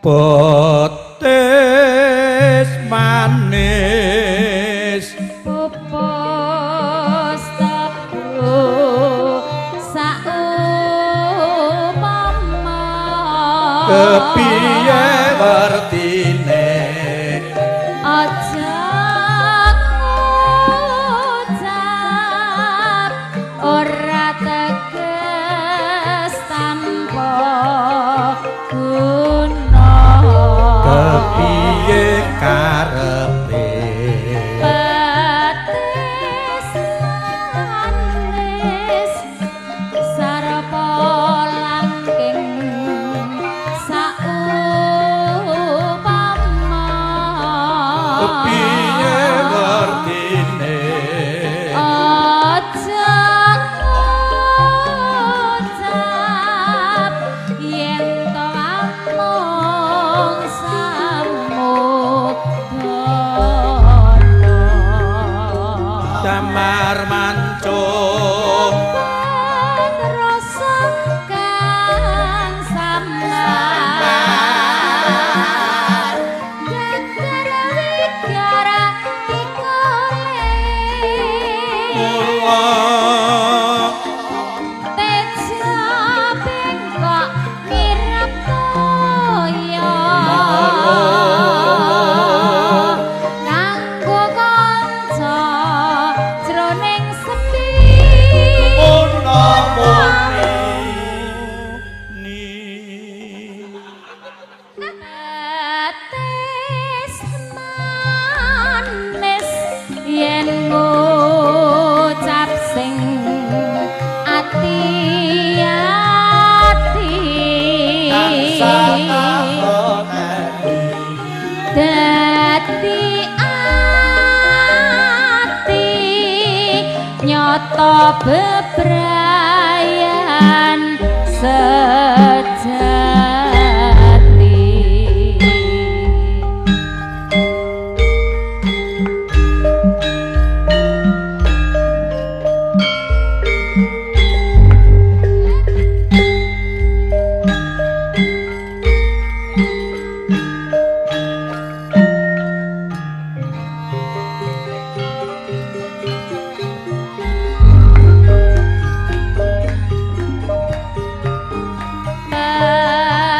Botes manis pupus tebu saumpama kepiye wertine aja ngucap ora teges tanpa guna kepiye karepe petis manis sarapa langking saumpama kepiye wertine aja ngucap yen to amung samudana damar mancung rasa kang samar gegara wigara pikole mula teja bengkok mirip toya nganggo kanca jroning sepi mula muni tetes manis yen ngucap sing ati-ati dadi ati nyoto bebrayan sejati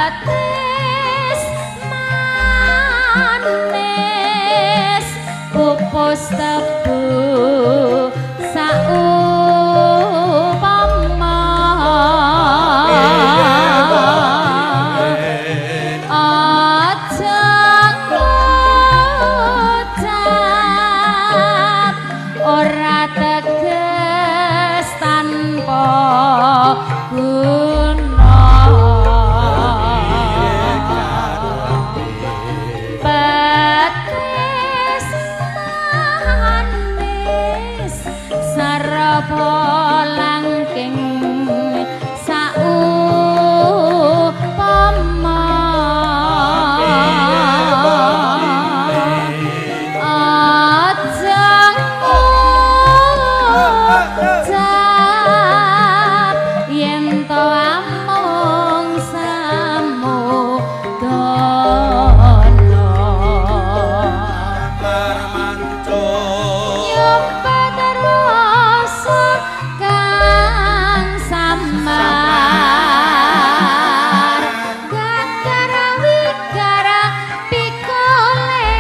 petis manis pupus tebu saumpama aja ngucap ora teges tanpa guna petis manis sarapa langking saumpama aja ngucap yen to amung samudana mancung nyopet rasa kang samar gegara wigara pikole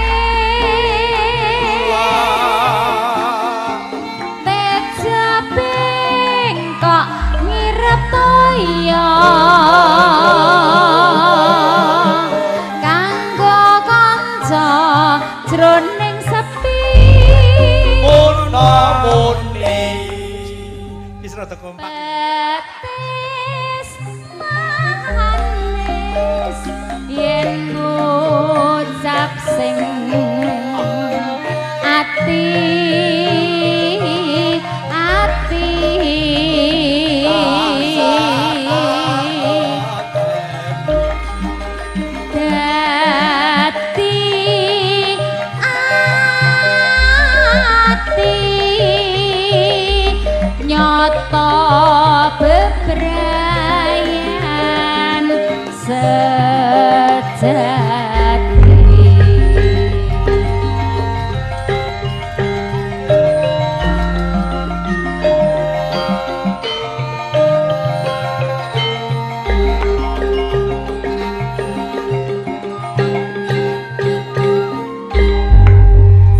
teja bengkok ngirep toya kanggo kanca jroning sepi mula muni wis rada kompak petis manis yen ngucap sing ati-ati dadi ati nyoto sejati.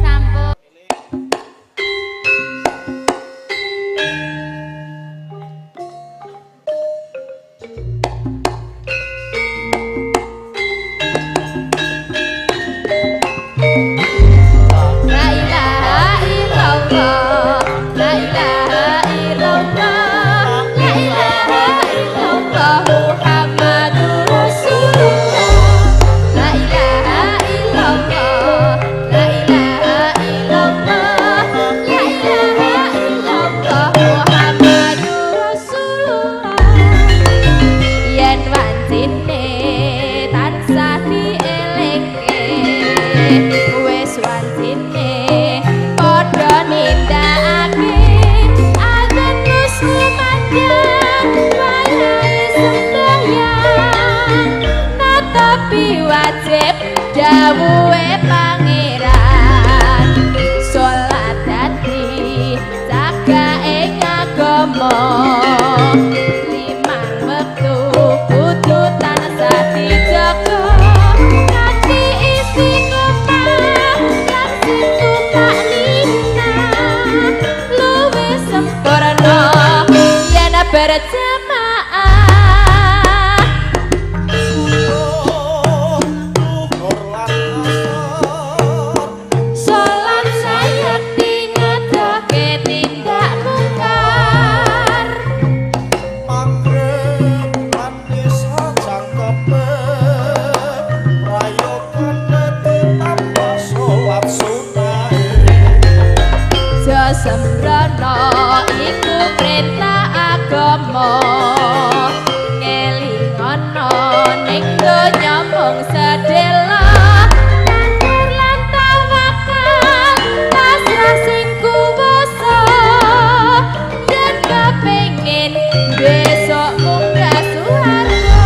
Sampun. La ilaha illallah, la ilaha illallah, la ilaha illallah Muhammadur Rasulullah. La ilaha illallah, la ilaha illallah, la ilaha illallah Muhammadur Rasulullah. Yen wancine tansah dielingke, wis wancine padha nindakake azan wis lumayan wayahe sembahyang, tetapi wajib dawuhe pangeran salat dadi cagake agama. Limang wektu kudu tansah dijaga kanthi istiqomah lan sing tumakninah, luwih sempurna yen berjamaah. Salat sayekti ngedohke tindak mungkar. Sembrono iku perintah agama, ngelingono ning donya mung sedhela, lantur lan tawakal pasrah sing kuwasa. Yen kepengin besok munggah swarga.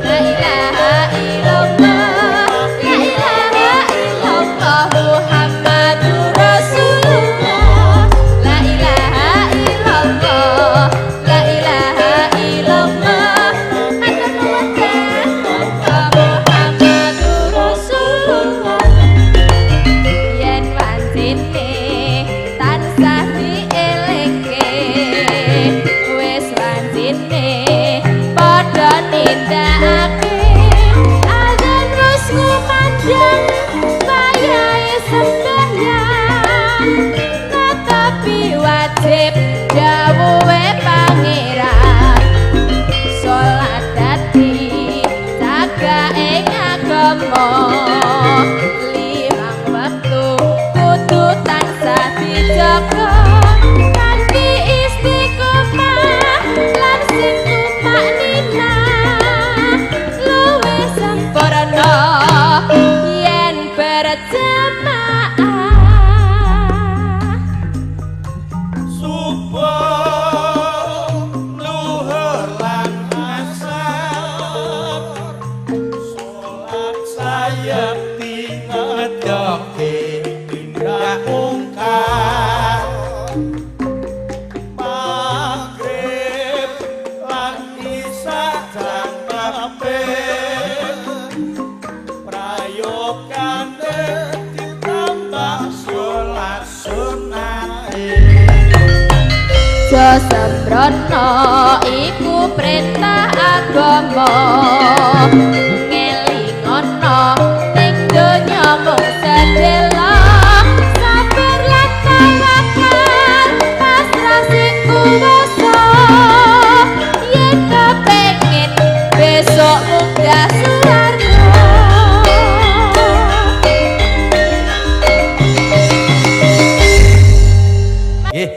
La ilaha illallah, la ilaha illallah Muhammadur Rasulullah. La ilaha illallah, la ilaha illallah, azan wajah Muhammadur Rasulullah. Yen wancine tansah dielingke, wis wancine padha nindakake azan wis kumandang wayahe sembahyang, tetapi wajib dawuhe pangeran salat dadi cagake agama. Limang wektu kudu tansah dijaga kanthi istiqomah lan sing tumakninah, luwih sempurna yen berjamaah. Subuh luhur lan asar, salat sayekti ngedohke tindak mungkar. Maghrib lan isya jangkepe, prayogane ditambah salat sunnahe. Sembrono iku perintah agama, ngelingono ning donya mung sedhela, sabar lan tawakal pasrah sing kuwasa. Yen kepengin besok munggah swarga. Nggih.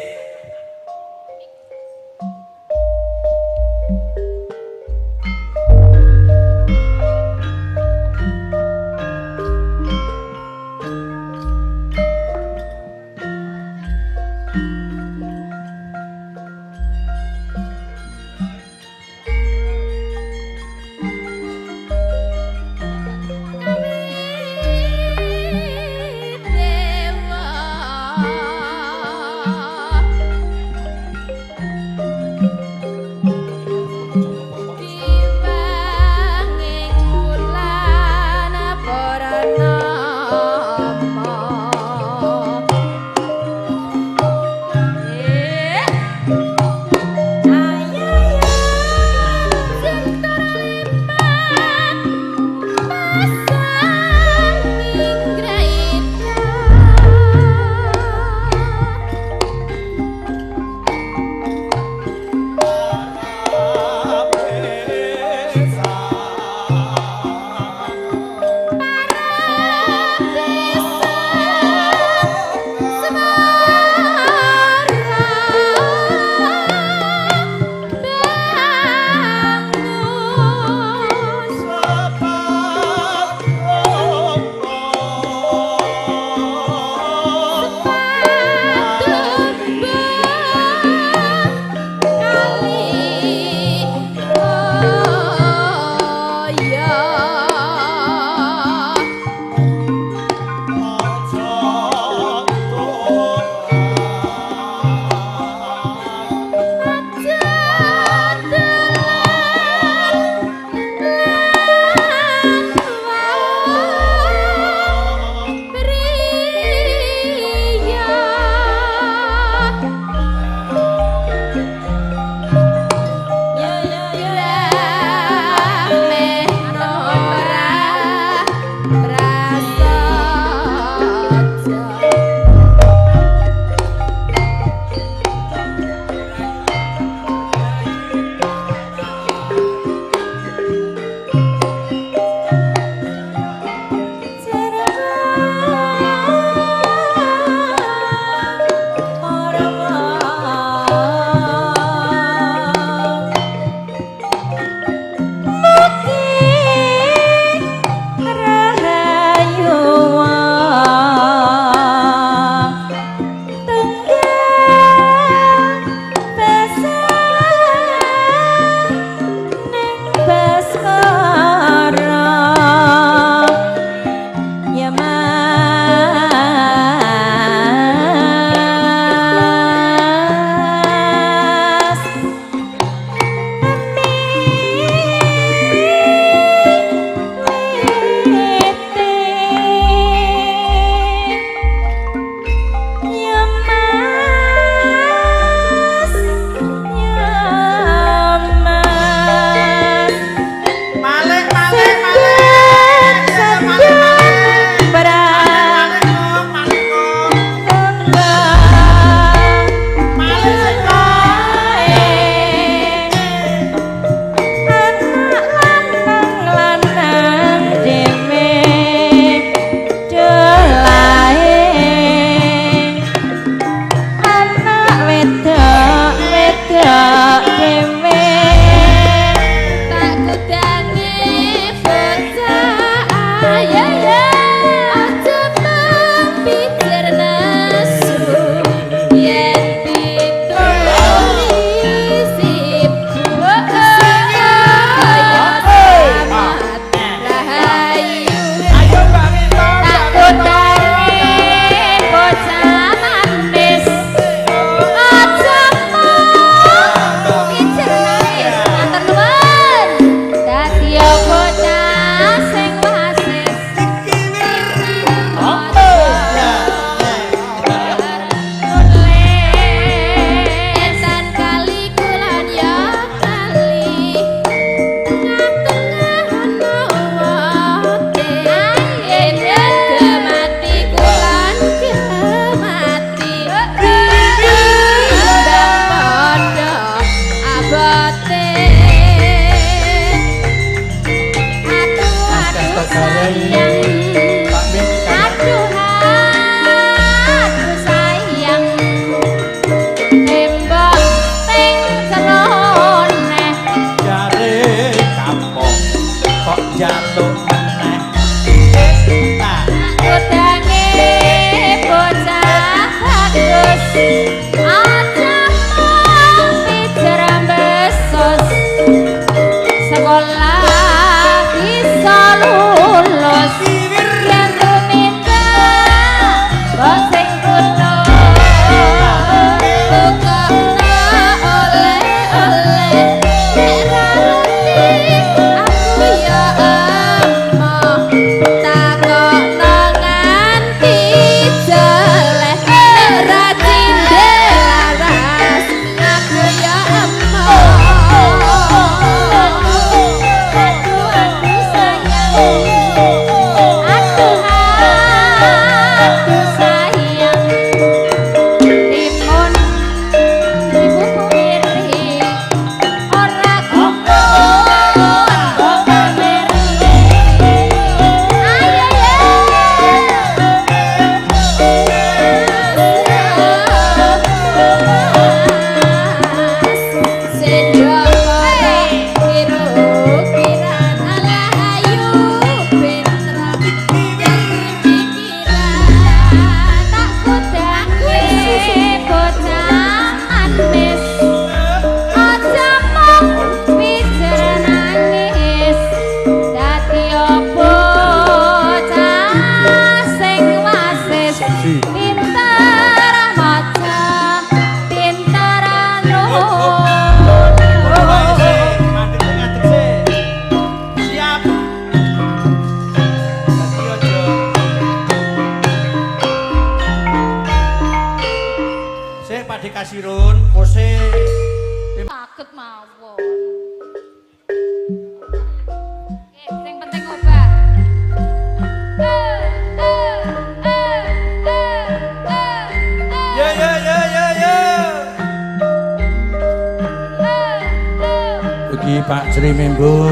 Pak Jrimimbo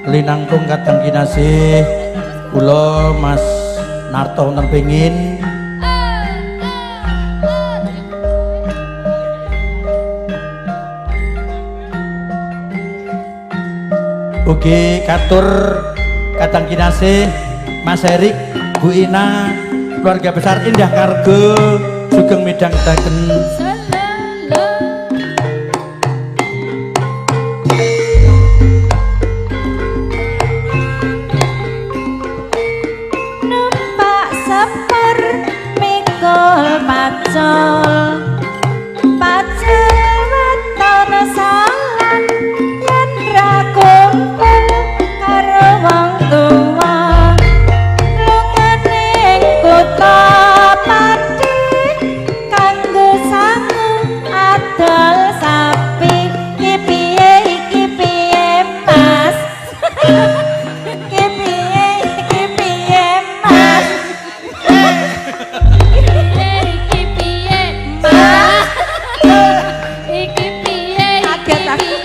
linangkung kadang kinasih kula Mas Narto wonten pengin ugi katur kadang kinasih Mas Erik, Bu Ina, keluarga besar Indah Kargo sugeng midhangetaken numpak sepur mikul pacul weton salan yen ra kumpul karo wong tuwa lungane kutha Pati kanggo sangu adol sapi iki piye Mas iki piye Mas iki piye Mas iki piye kaget aku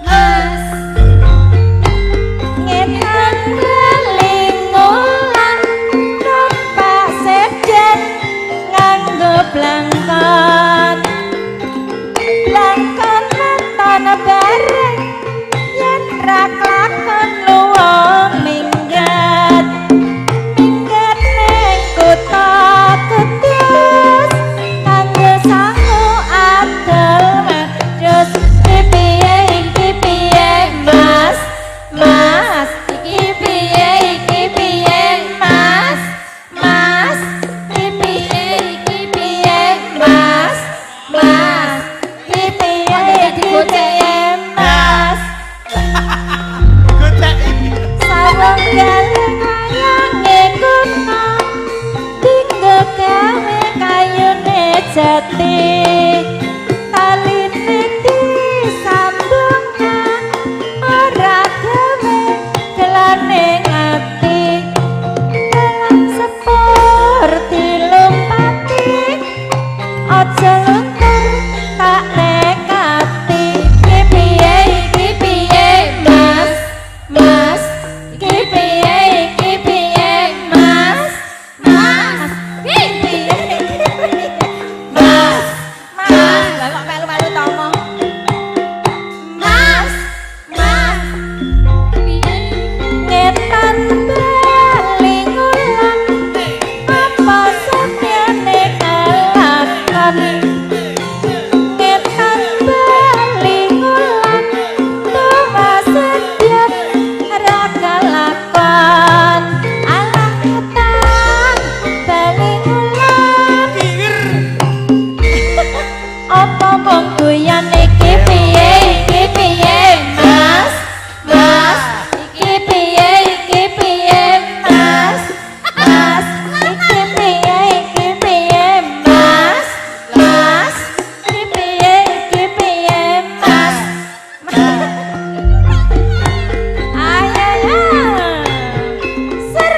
Mas ngetan kelingulan numpak sedan nganggo blangkon weton bareng yen ra klakon luwung minggat ning kutha Kudus kanggo sangu adol wedhus iki piye Mas iki piye Mas iki piye Mas iki piye Mas sarung galeng ayange kutha dinggo gawe kayune jati taline disambungna ora gawe gelane ngati dalam sepur dilumpati aja luntur tak nekati iki piye Mas iki piye Mas iki piye Mas lah kok melu-melu to omong Mas ngetan belingulan apa sakyane kelakon ngetan belingulan tuwa sedyan ra kelakon alah ngetan belingulan apa mung guyon iki piye Mas iki piye Mas iki piye Mas iki piye Mas ayo ser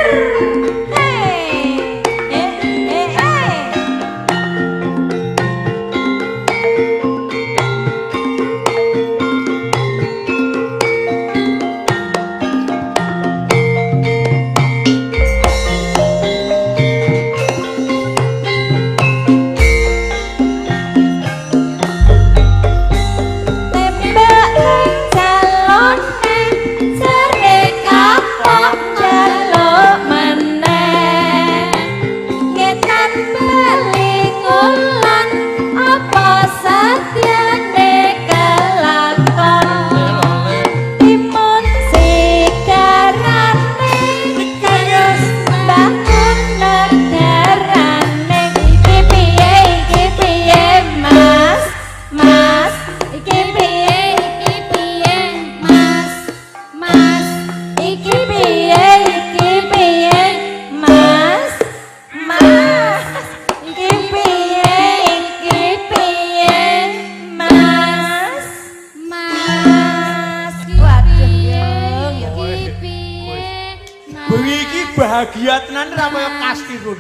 tembak calone sare kapok jaluk meneh ngetan belingulan apa satyane kelakon timun sigarane kayos bangun negarane iki piye Mas iki piye Mas iki piye Mas iki piye Mas waduh iki piye bengi iki bahagia tenan ra kaya kastirun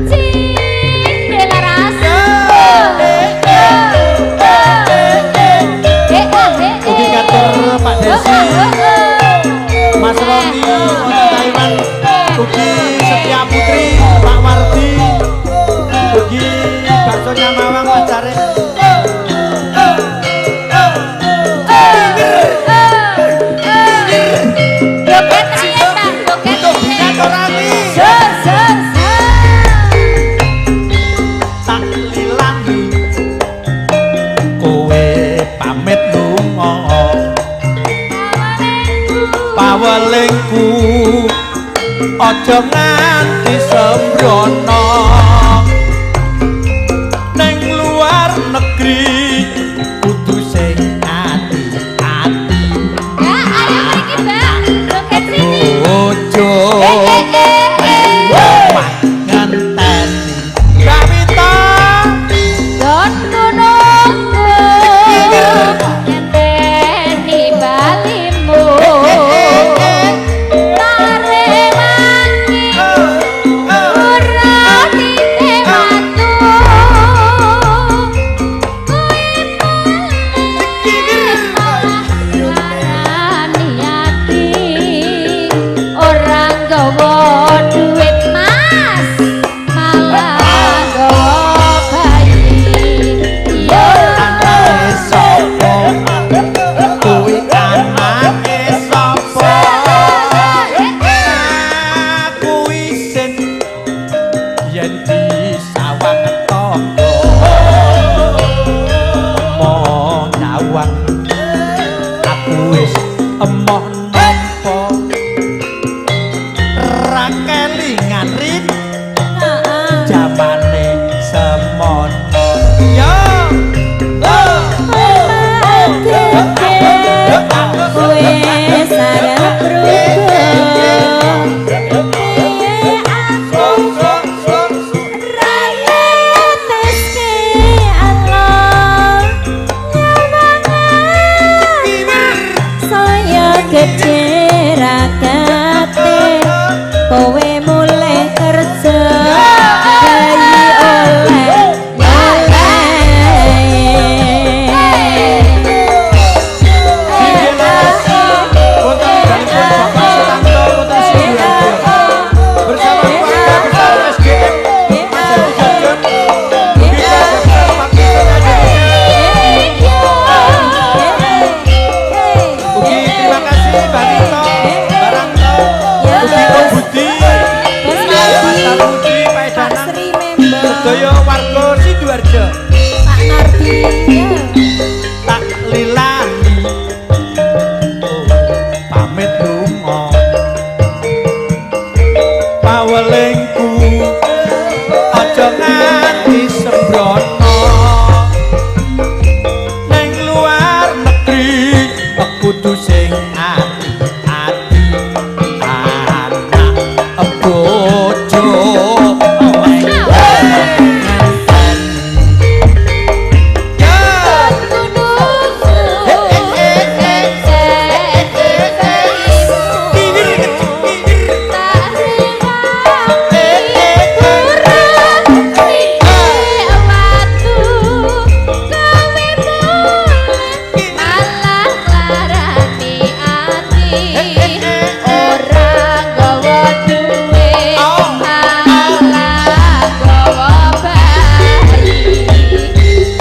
Cinta bakso Nyamawang pacare. Joget piye, Pak? Joget piye? Tak lilangi kowe pamit lunga pawelingku aja nganti sembrono ning luar negeri kudu sing ati-ati Ya, ayo mriki, Mbak. Joget sini. ojo ngenteni Kawita Don gunungku ngenteni balimu Tarewangi ora titik watu Kuwi malah larani ati ora nggawa duit mas malah nggawa bayi yo anake sapa kuwi anake sapa kuwi sin yen disawang tangga emoh nyawang aku wis emoh nampa ra kelingan rin jamane semono yo Kowe mulai kerja bayi oleh bersama keluarga besar SGM Menjadi Jogja Ugi terima kasih Mbak Nito Barangto Ugi Ko Budi Mas Budi Pak Edana sedaya warga Sidoarjo Pak Nardi tak lilani pamit lunga pawelingku aja nganti sembrono ning luar negeri kudu sing ati-ati anak bojo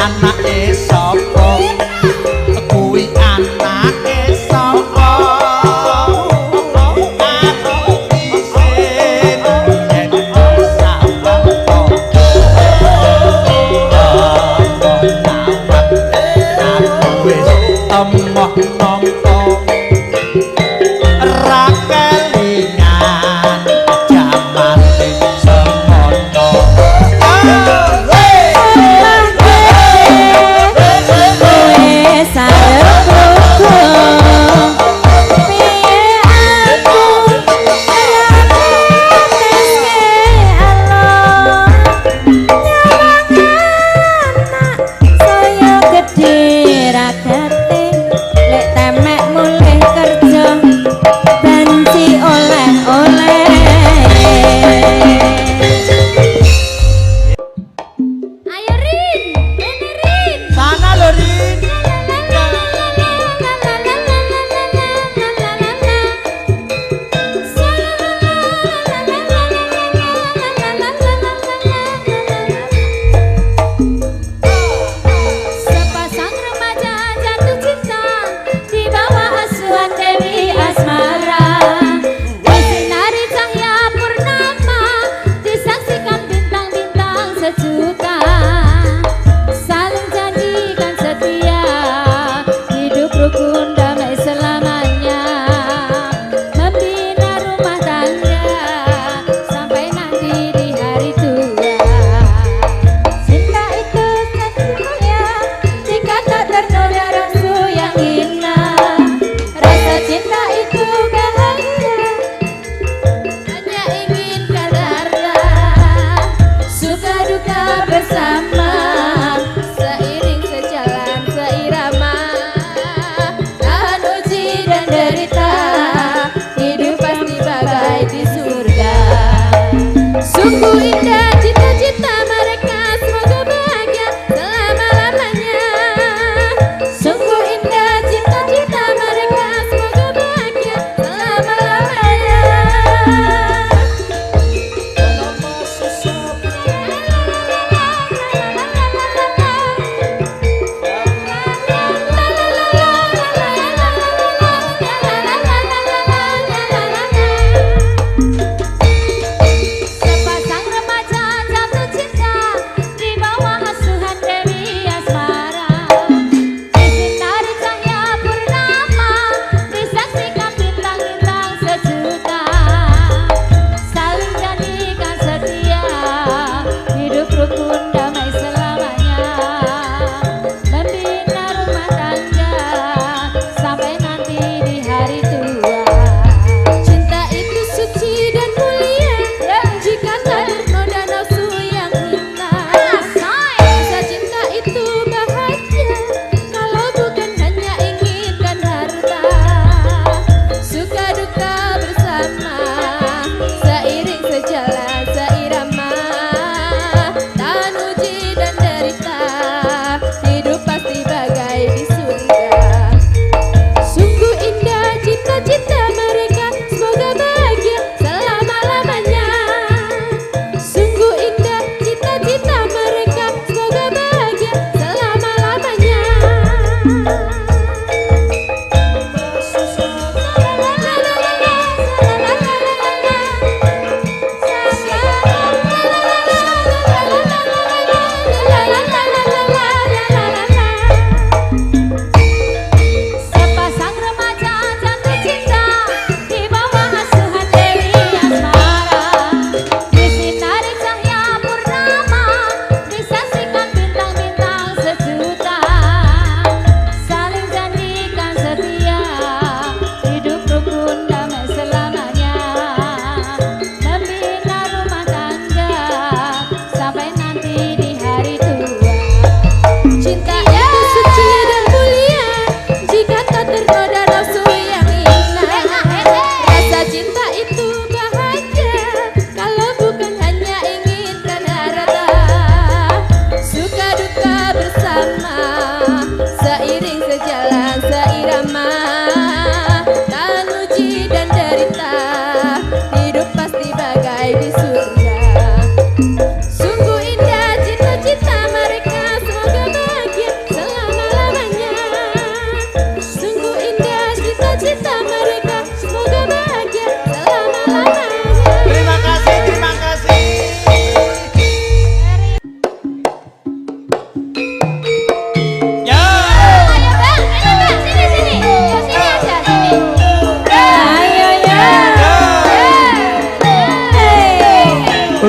anake sapa kuwi anake sapa aku isin yen sawang aku wis emoh nampa ra kelingan jamane semono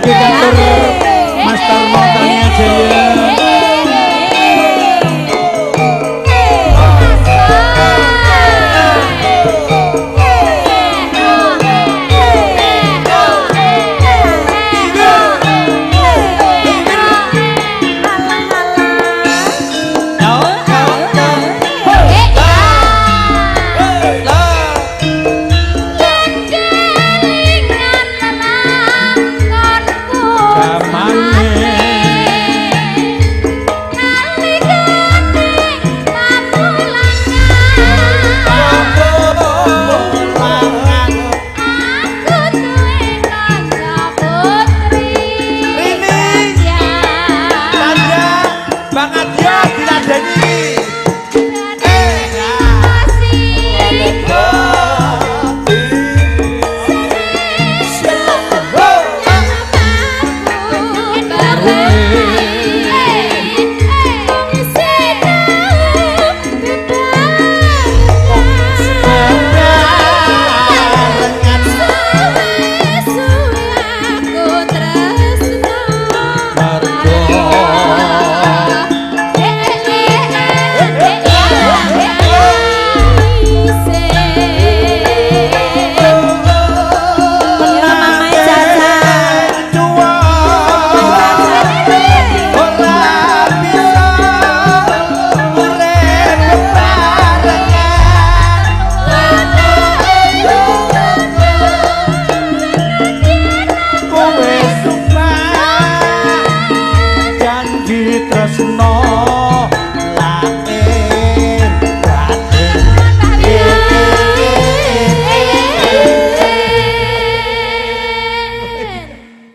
Oke kantor Master Montanya Jaya.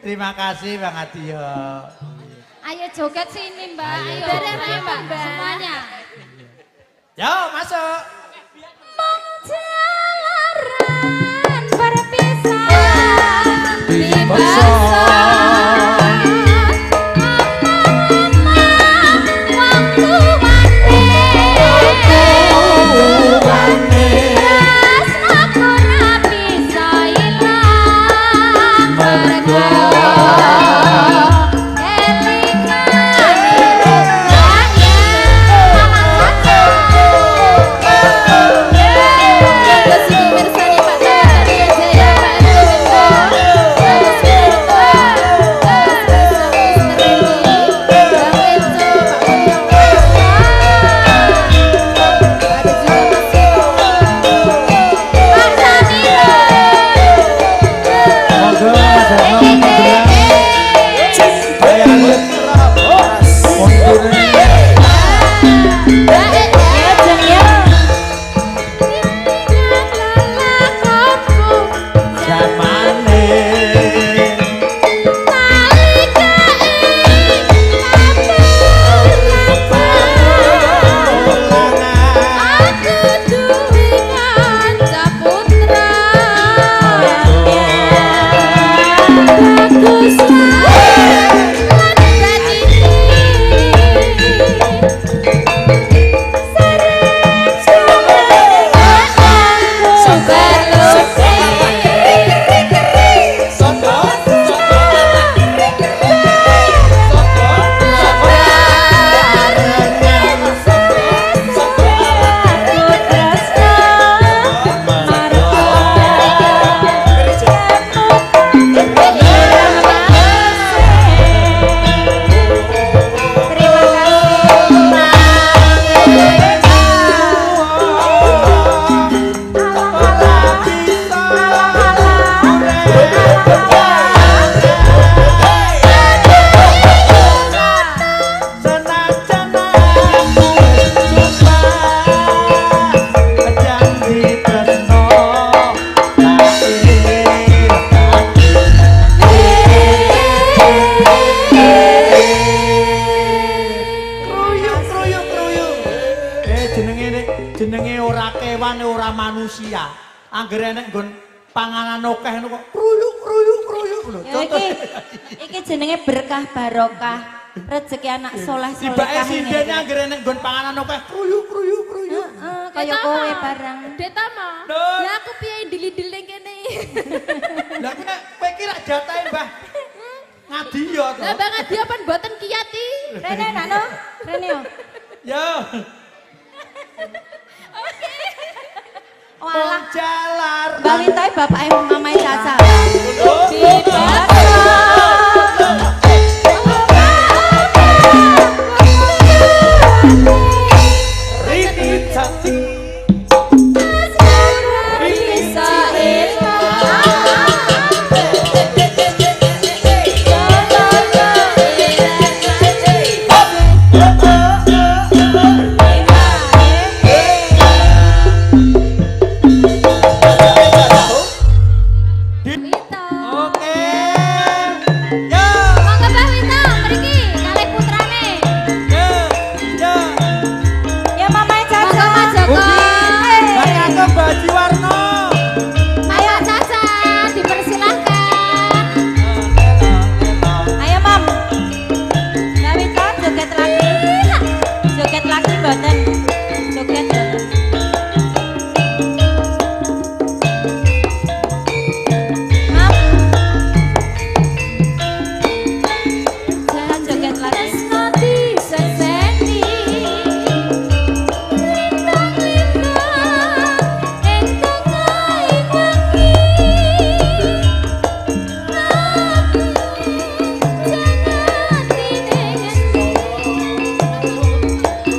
Terima kasih Bang Adio. Ayo joget sini Mbak. Ayo dari Mbak semuanya. Yo masuk. Menjalaran berpisah di jenenge ora kewan ora manusia. Anggere nek nggon panganan akeh kok kruyuk lho. Iki jenenge berkah barokah. Rezeki anak soleh soleh. Tibake sindene anggere nek nggon panganan akeh kruyuk. Kaya kowe barang. Deta mah. Lah aku piye dili-dili kene. Lah aku nek kowe iki rak jatahe, Mbah. Ngadi ya to. Lah Mbak Ngadi apa mboten kiyati? Rene nano, Rene yo. Ya. Walah, Jalar. Mbak Wita bapake mamae Caca. Riti cantik. Bisa Oke. Ya. Monggo Mbak Wita mriki kalih putrane. Ya. Ya. Ya mamae Caca. Monggo Mas Joko. Bakal ke Baji Warno. Ayo Caca dipersilahkan. Ayo Mam. Mbak Wita joget lagi. Joget lagi mboten. Joget mboten. Mam. Jangan joget lagi. Nanti seseni lintang-lintang ing tengahing wengi. Jangan dinengendi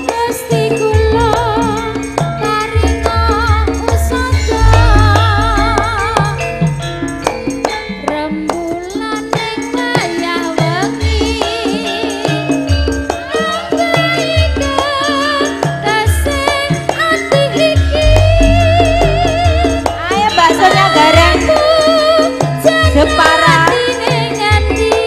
Gusti kula paringa usada rembulan ning wayah wengi ambaikan kasih ati iki Ayo baksonya gareng. Jepara. ning ngendi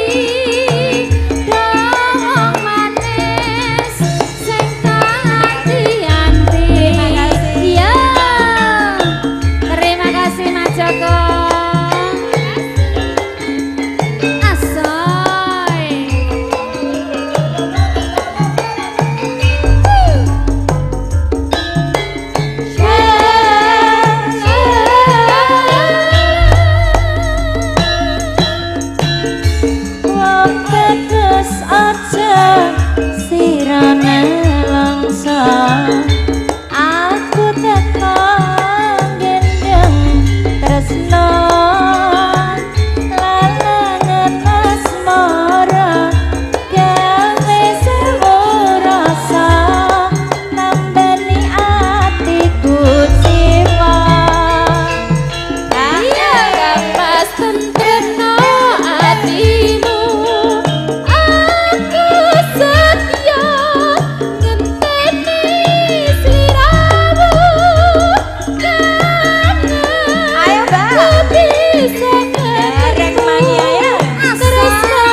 dawang manis sing kanthi-anti. Terima kasih. Iya. Terima kasih Mas Joko. Asoy. Wong tetes aja sirane langsa. Aku teko gendeng tresno lalangan asmara gawe sewu rasa nambani atiku jiwa. Iya pas tentremno atimu aku setia ngenteni sliramu karena Ayo Mbak. bisa Gareng mangi ayo. tresno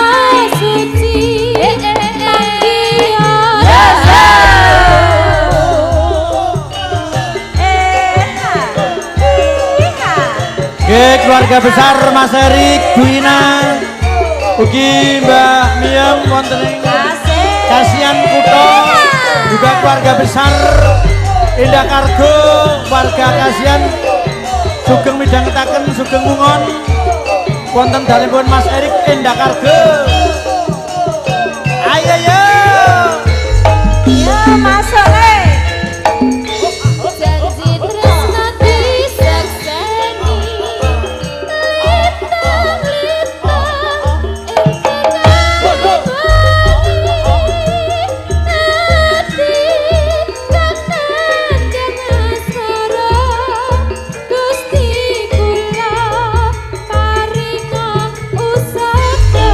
suci panggilan Oke, keluarga besar Mas Erik, Bu Ina, ugi Mbak Miem wonten ing Kasihan Kuto, juga keluarga besar Indah Kargo, warga Kasihan sugeng midhangetaken sugeng mungon wonten dalipun Mas Erik Indah Kargo. Ayo yo. Ya masuk le. janji tresno disakseni lintang-lintang ing tengahing ati kakandhang asmara Gusti kula paringa usada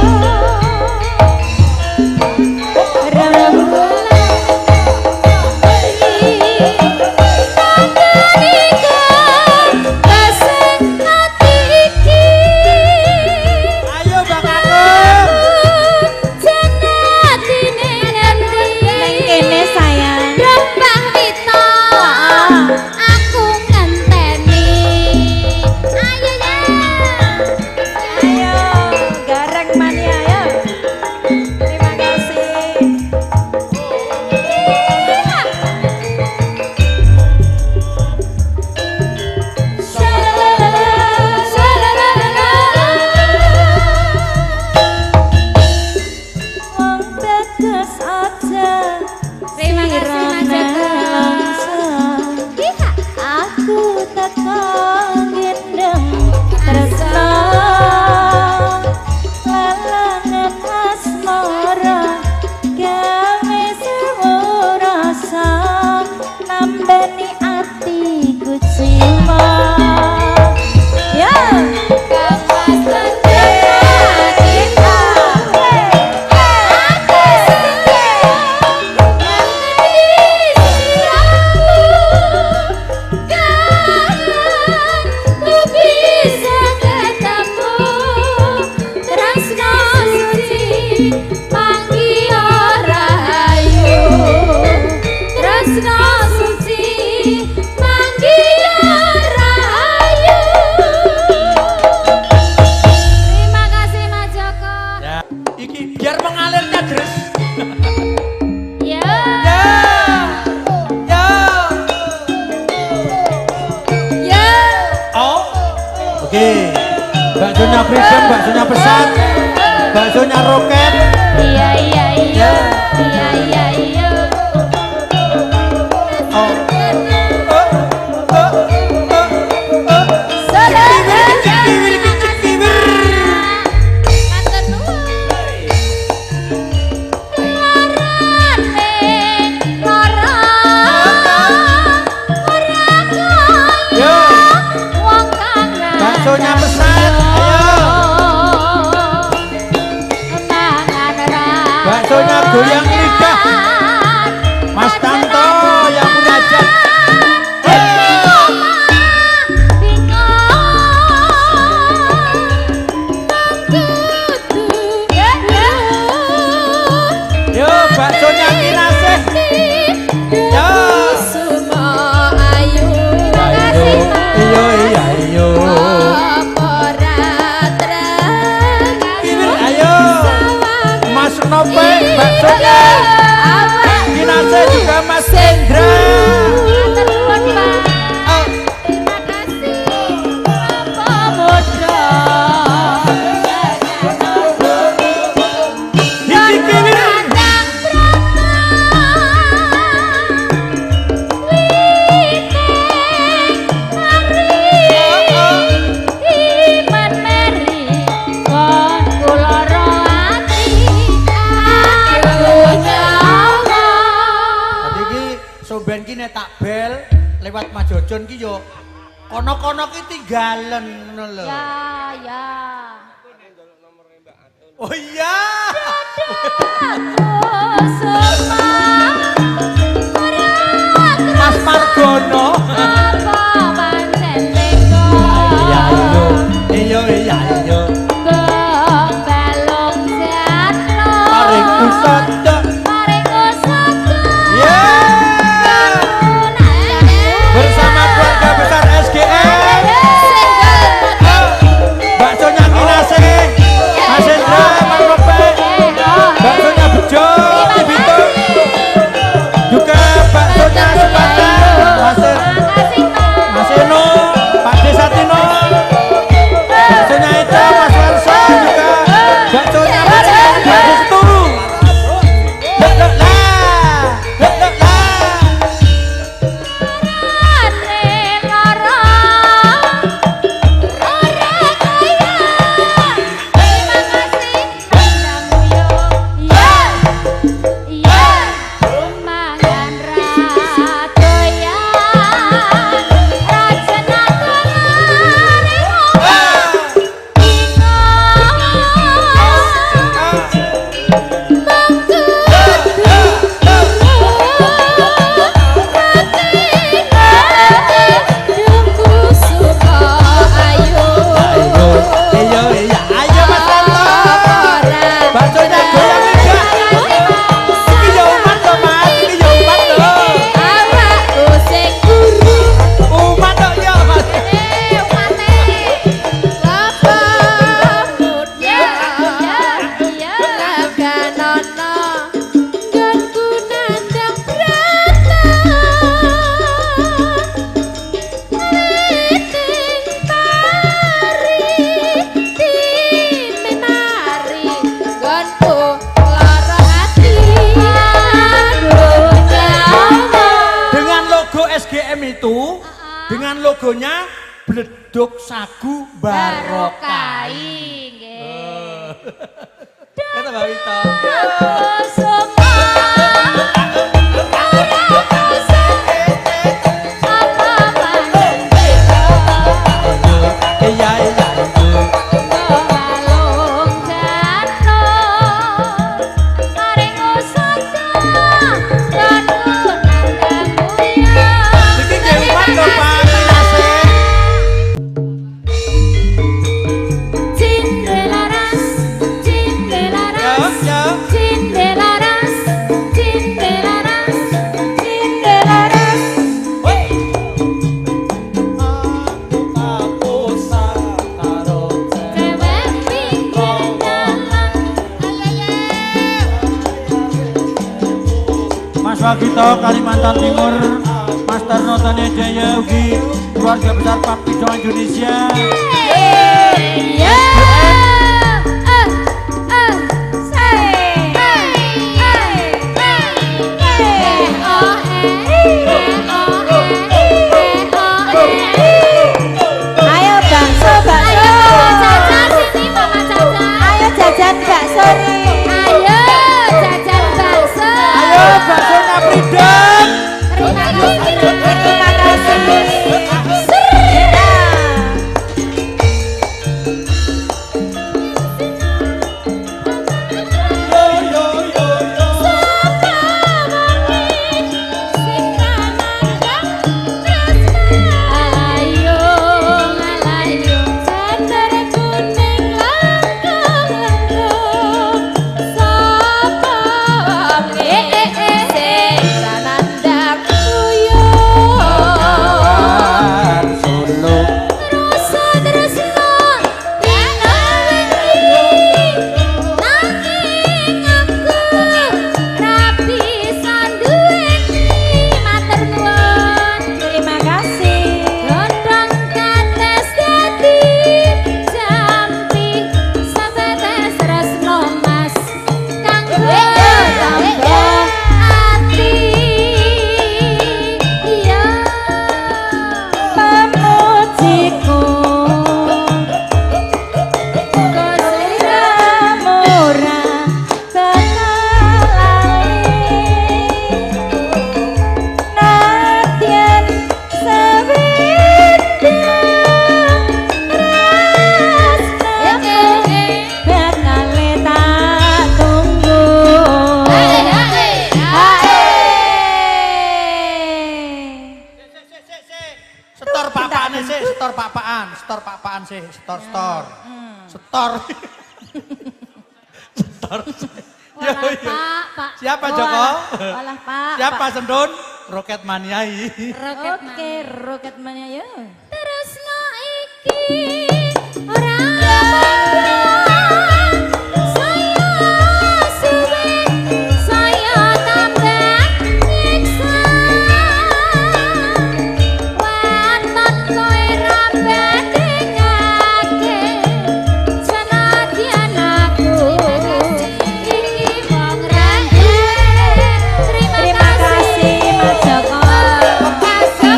pesat, baksonya roket. Iya iya iya. Iya iya iya. Baksonya pesat, ayo. Baksonya goyang lidah. Mas Tanto yang punya jam. Yo, baksonya Kinasih. Yo. Iyo iya iyo. Ayo. Mas Nope, baksonya. Kinasih juga Mas Hendra. Soben ki nek tak bel lewat Majojon ki yo kono-kono ki tinggalen ngono lho. Ya ya. Oh iya. Mas Margono. Iya iyo. Iyo iya iyo. Paring usut. Bersama keluarga besar SGM. Baksonya Kinasih, Mas Hendra, Mas Nope, baksonya Bejo, Tibito, juga baksonya Sepatan, Mas Eno, Pak Desatino, baksonya Eca, Mas Warso, juga baksonya Mas Seturu. Itu dengan logonya Bleduk Sagu Barokai. Kata Mbak Wito. Wagito Kalimantan Timur, Mas Tarno Tania Jaya ugi keluarga besar Pak Pico Indonesia. setor pak-pakan sih, setor. Setor. Setor. Ya, ya. Pak. Siapa Joko? Walah Pak. Siapa Sendun? Roket Maniai. Oke, Roket Mania ya. Tresno iki ora saya suwe saya tambah nyiksa waton kowe ra bedengake senadyan aku iki wong rahe Terima kasih Mas Joko. Terima kasih.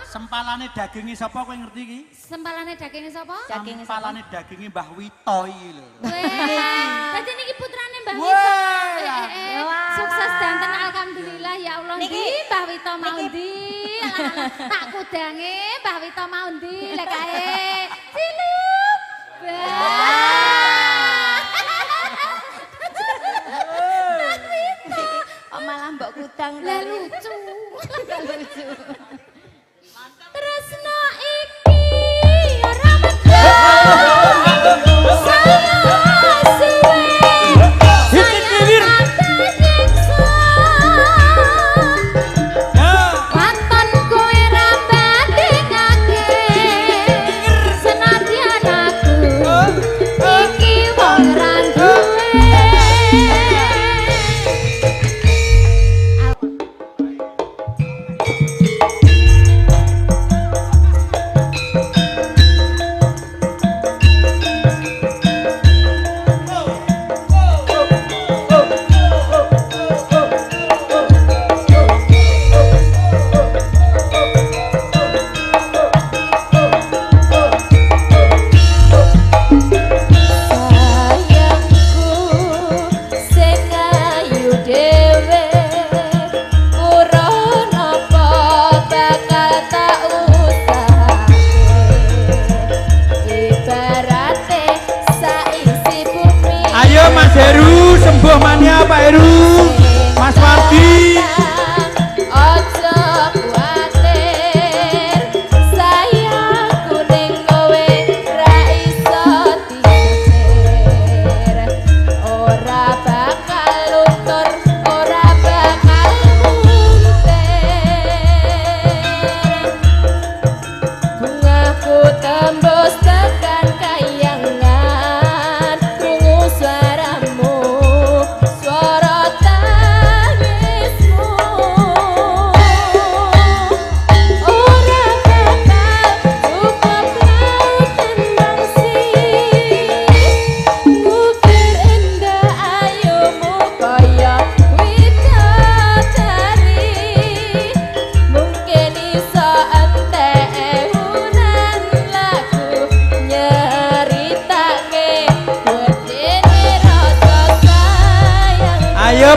Sempalane daginge sapa kowe ngerti iki? Sempalane daginge sapa? Sempalane daginge Mbah Wito iki lho. Dadi niki putrane Mbah Wah. Wito. Sukses danten alhamdulillah ya Allah. Niki Mbah Wito mau ndi? Tak kudange Mbah Wito mau ndi lek kae. Cilup. Kok malah mbok kudang Lah tadi? lucu. Lucu. Tresno iki ora medhot. Saya suwe. Hikit bibir. Waton kowe ra bandingake senadyan aku iki wong ra duwe.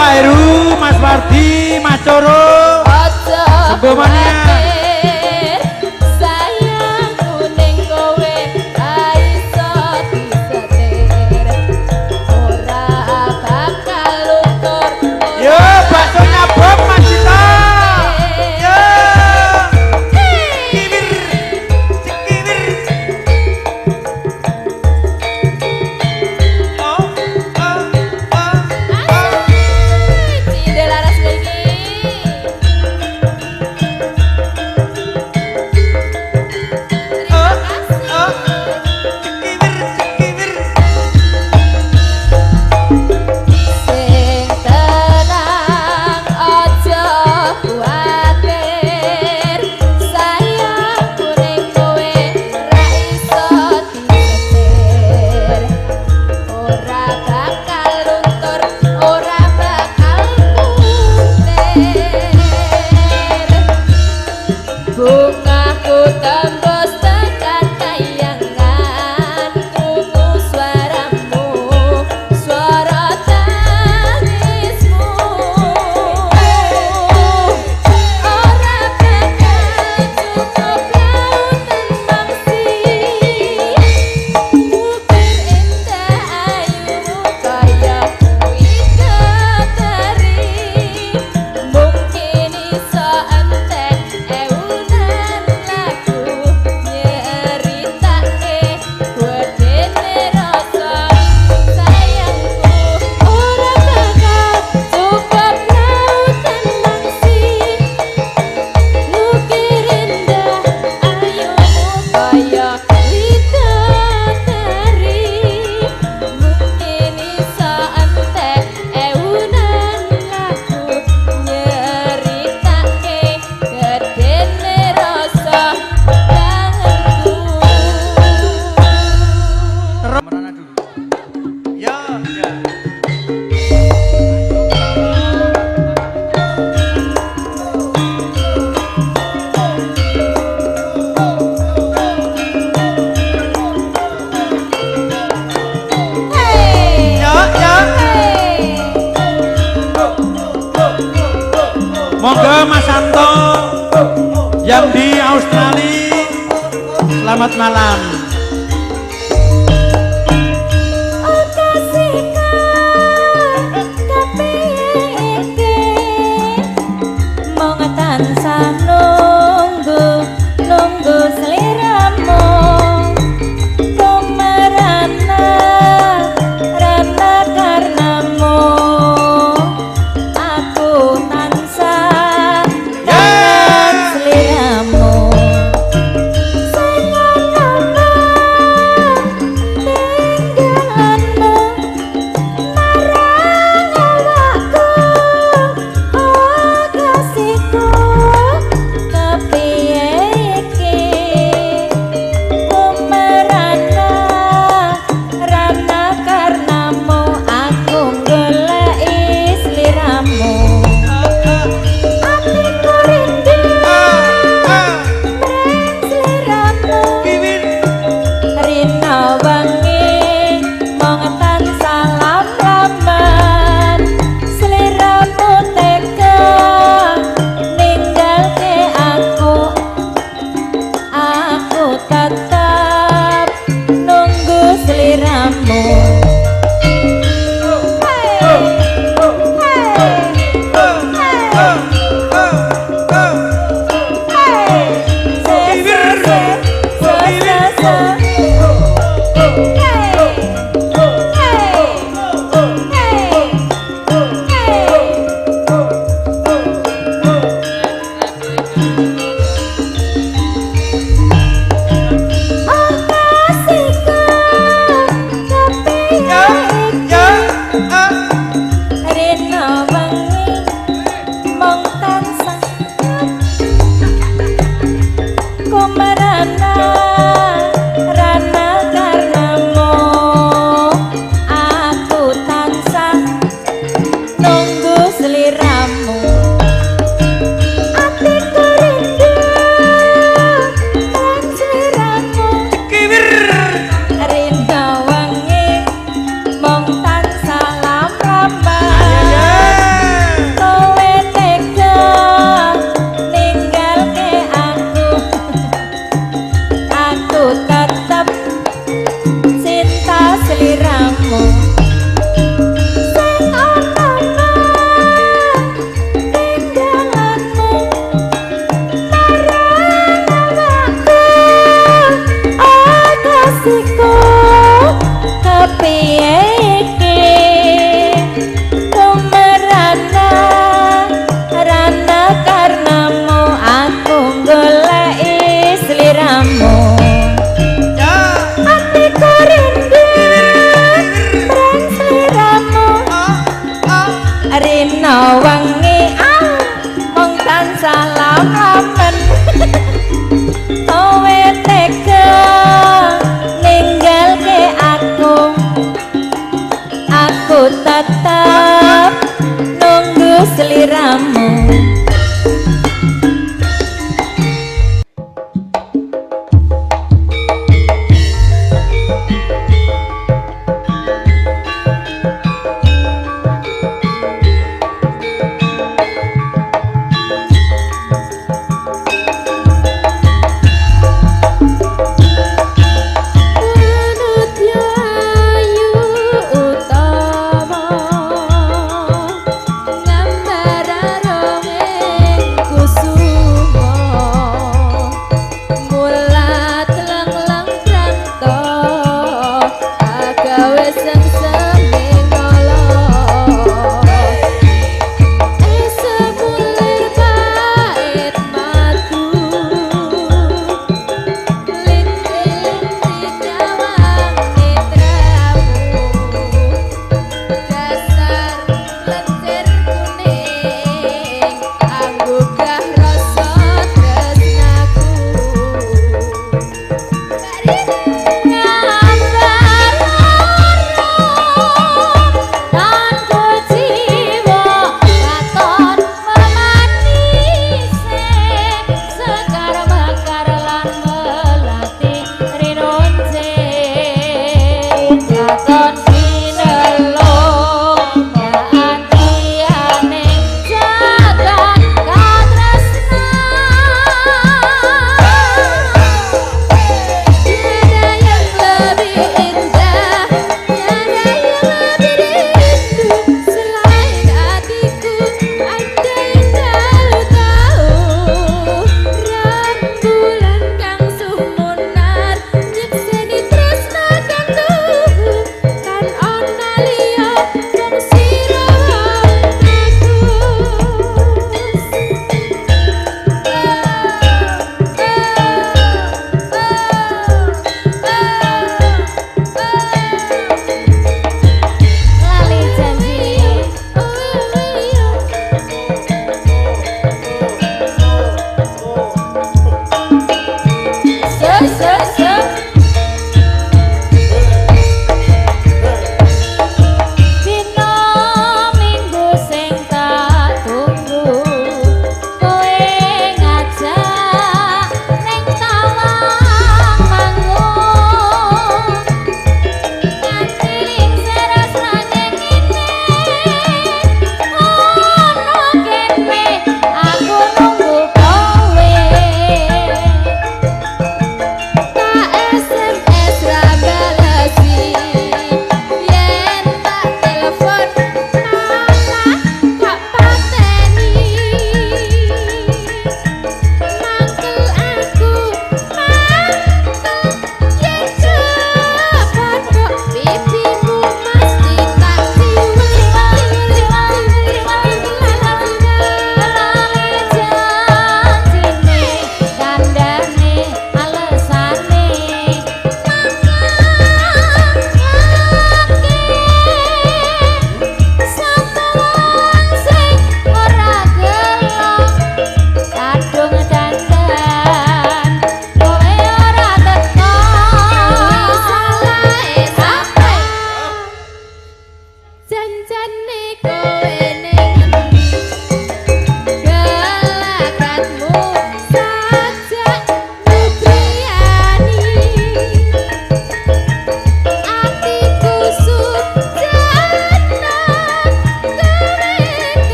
Pak Heru, Mas Wardi, Mas Coro. Sembuh mania. Yo, baksonya Bob Mas Dito. Yo. Kiwir, cikiwir. Oh, oh, oh. Monggo Mas Santo yang di Australia, selamat malam.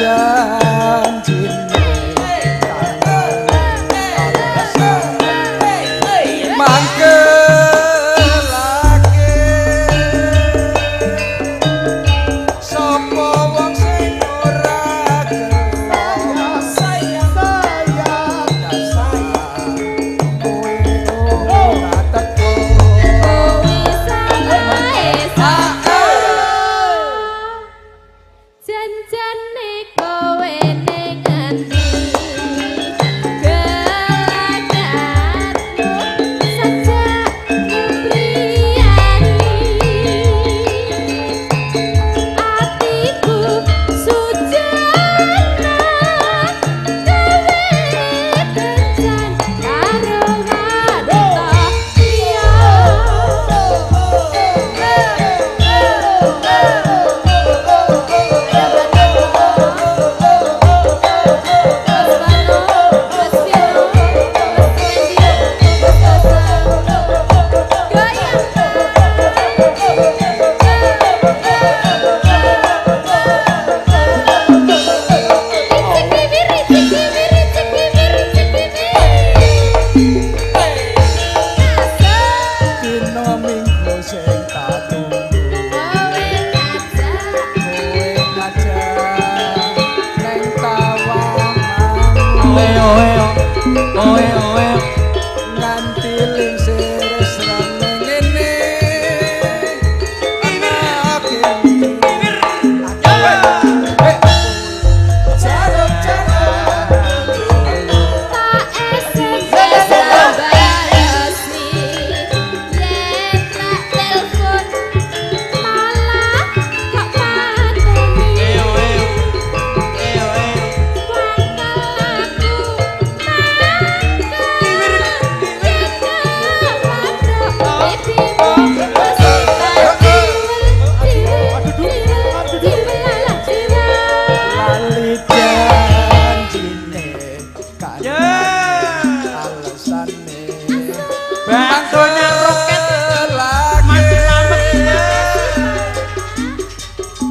janjine mangkelake sapa wong sing ora gelo sayang kowe ora teko janjane kowe ning endi gelagatmu sajak ngebriyani atiku sujana gawe kencan karo wanita liya dina minggu sing tak tunggu kowe ngajak neng tawaman nganti lingsir srene ngene lali janjine kan alesane baksonya roket lagi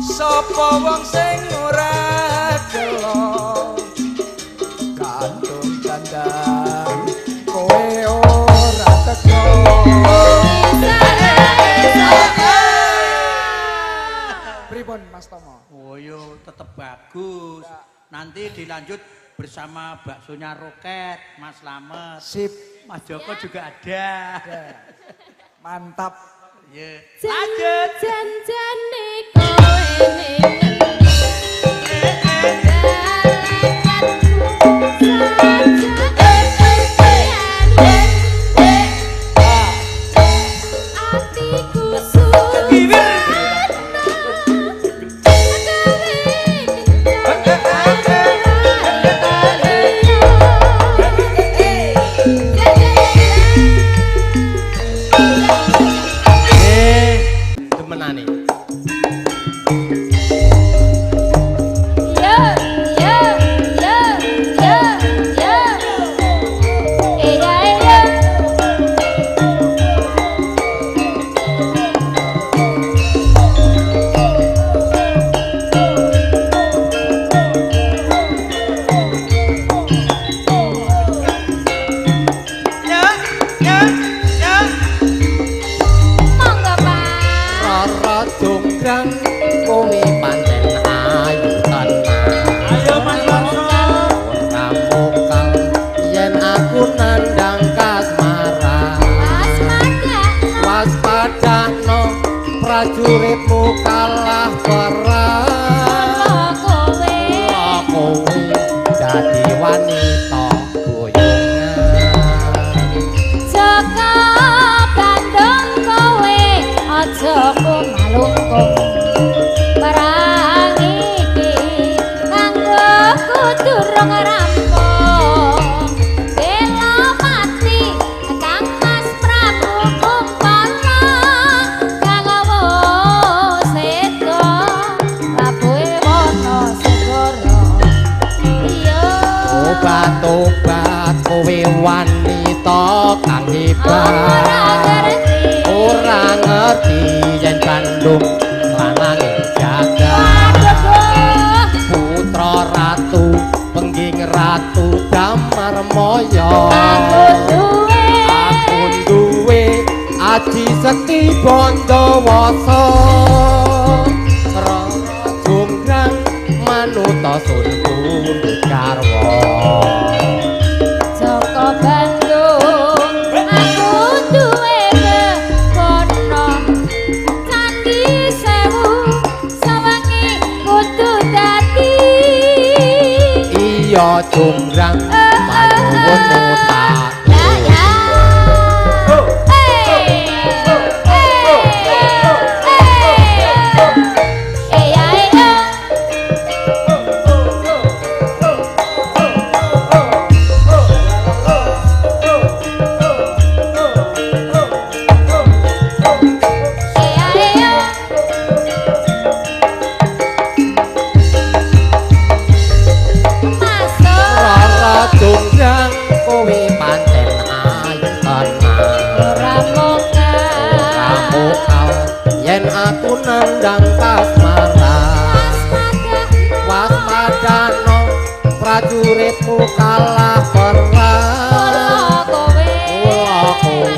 sapa wong sing ora gelo kantung kandang kowe ora teko pripun Mas Tomo Oh yo tetep bagus. Nanti dilanjut bersama baksonya Roket, Mas Slamet. sip Mas Joko juga ada. mantap Ye. Lanjut. janjane kowe ning atiku temenane kowe pancen ayu tenan Ayo Mas Lakso. ora mokal yen aku nandang kasmaran waspadano prajuritmu kalah perang kowe dadi wanita boyongan aja kumalungkung perang iki kanggo kudurung rampung bela mati Kang Mas Prabu kumpala kalawo sedo labuhe wono segara iya obat-obat kowe wanita kang hebat ora ngerti yen Bandung lanang jagat putra Marmaya aku duwe aji sekti Bandawasa Rara Jonggrang manuta Sun Garwa Joko Bandung aku duwe kebono Candi Sewu sawangi kudu dadi iya Jonggrang manuwun muta Jonggrang kowe panten ayu tenan ramokal yen aku nandang kasmaran waspadano prajuritmu kalah perang kula kowe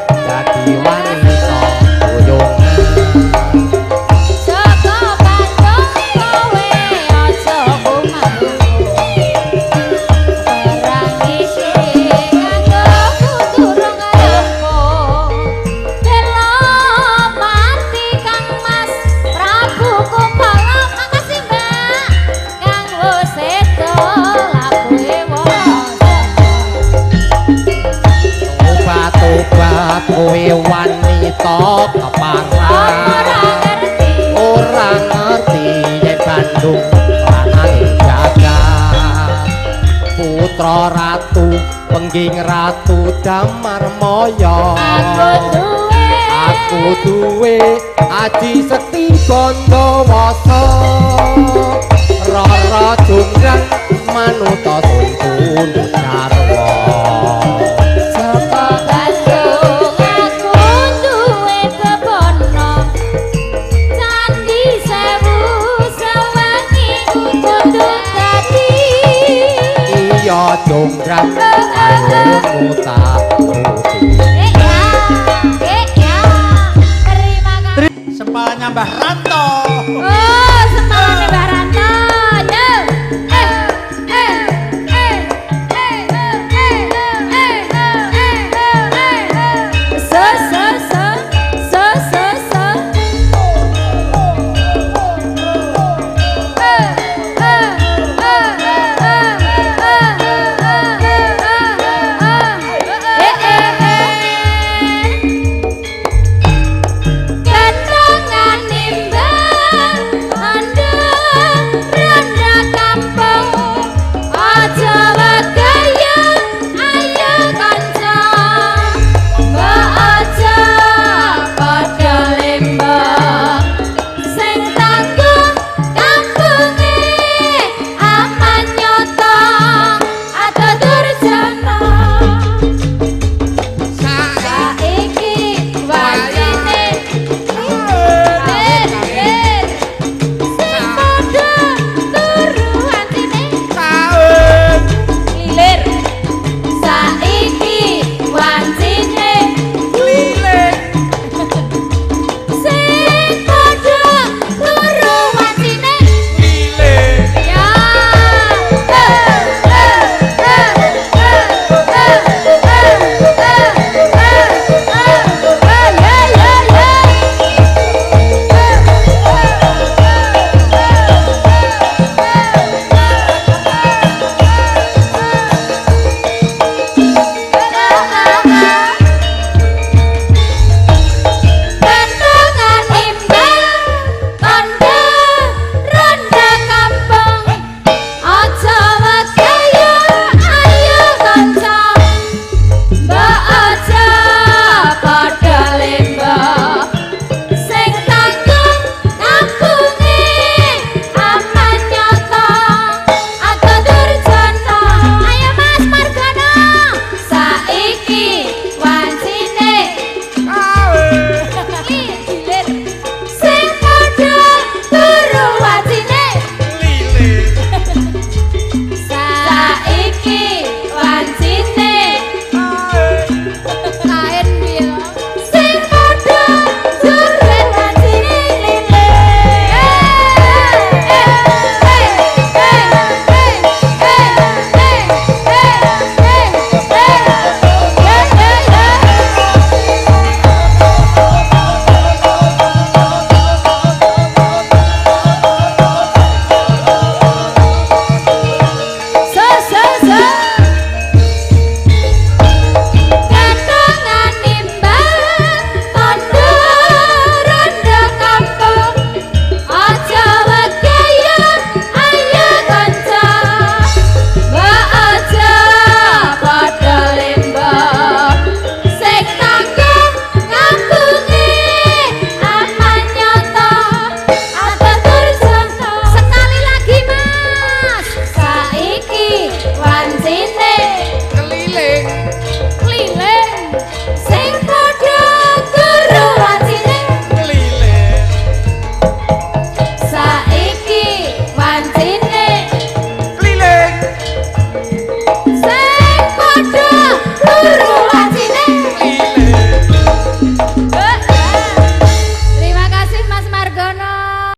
dadi wanita boyongan kowe wanita keparan ora ngerti yen Bandung lanang jagat putra ratu pengging ratu Damarmaya aku duwe aji sekti Bandawasa Rara Jonggrang manuta Sun Garwa Jonggrang manuwun muta terima kasih Sempal nyambah ranto. oh